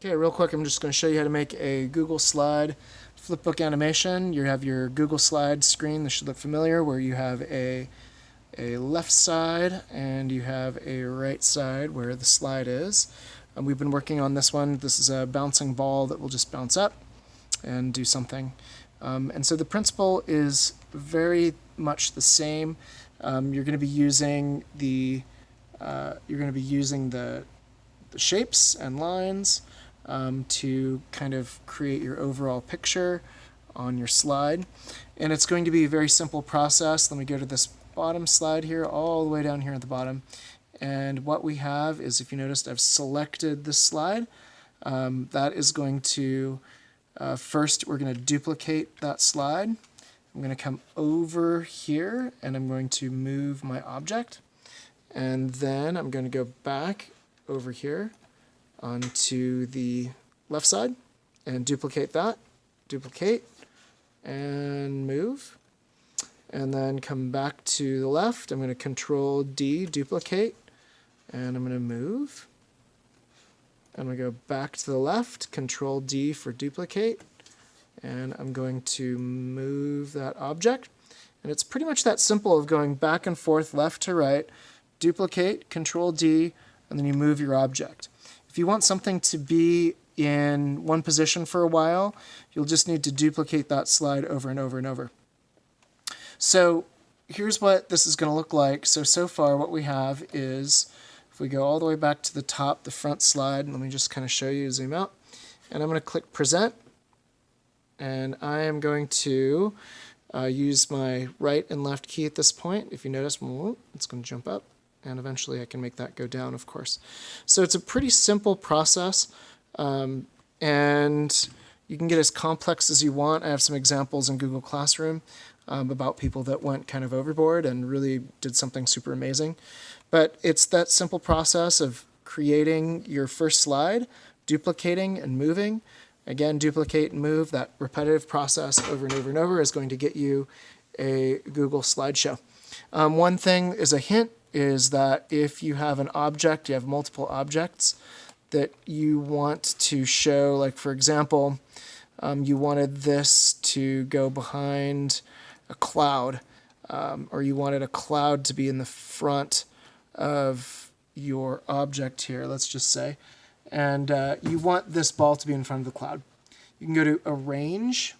Okay, real quick, I'm just going to show you how to make a Google Slide Flipbook animation. You have your Google Slides screen. This should look familiar, where you have a left side and you have a right side where the slide is. We've been working on this one. This is a bouncing ball that will just bounce up and do something. And so the principle is very much the same. You're going to be using the shapes and lines to kind of create your overall picture on your slide. And it's going to be a very simple process. Let me go to this bottom slide here, all the way down here at the bottom. And what we have is, if you noticed, I've selected this slide. That is going to, first we're going to duplicate that slide. I'm going to come over here and I'm going to move my object. And then I'm going to go back over here onto the left side and duplicate that, duplicate, and move. And then come back to the left. I'm going to Control D, duplicate, and I'm going to move. I'm going to go back to the left, Control D for duplicate, and I'm going to move that object. And it's pretty much that simple of going back and forth, left to right, duplicate, Control D, and then you move your object. If you want something to be in one position for a while, you'll just need to duplicate that slide over and over and over. So here's what this is going to look like. So far what we have is, if we go all the way back to the top, the front slide, let me just kind of show you, zoom out, and I'm going to click Present, and I am going to use my right and left key at this point. If you notice, it's going to jump up, and eventually I can make that go down, of course. So it's a pretty simple process, and you can get as complex as you want. I have some examples in Google Classroom about people that went kind of overboard and really did something super amazing. But it's that simple process of creating your first slide, duplicating and moving. Again, duplicate and move. That repetitive process over and over and over is going to get you a Google slideshow. One thing is a hint is that if you have an object, you have multiple objects that you want to show, like for example, you wanted this to go behind a cloud, or you wanted a cloud to be in the front of your object here, let's just say, and you want this ball to be in front of the cloud. You can go to Arrange,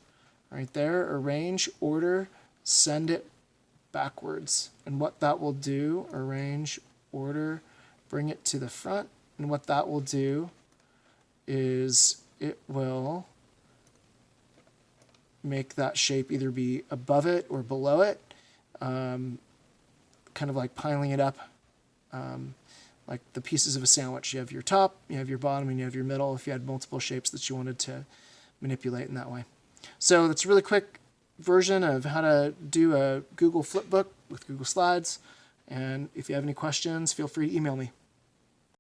right there, Arrange, Order, Send it backwards. And what that will do, Arrange, Order, bring it to the front, and what that will do is it will make that shape either be above it or below it, kind of like piling it up, like the pieces of a sandwich. You have your top, you have your bottom, and you have your middle if you had multiple shapes that you wanted to manipulate in that way. So that's a really quick version of how to do a Google Flipbook with Google Slides. And if you have any questions, feel free to email me.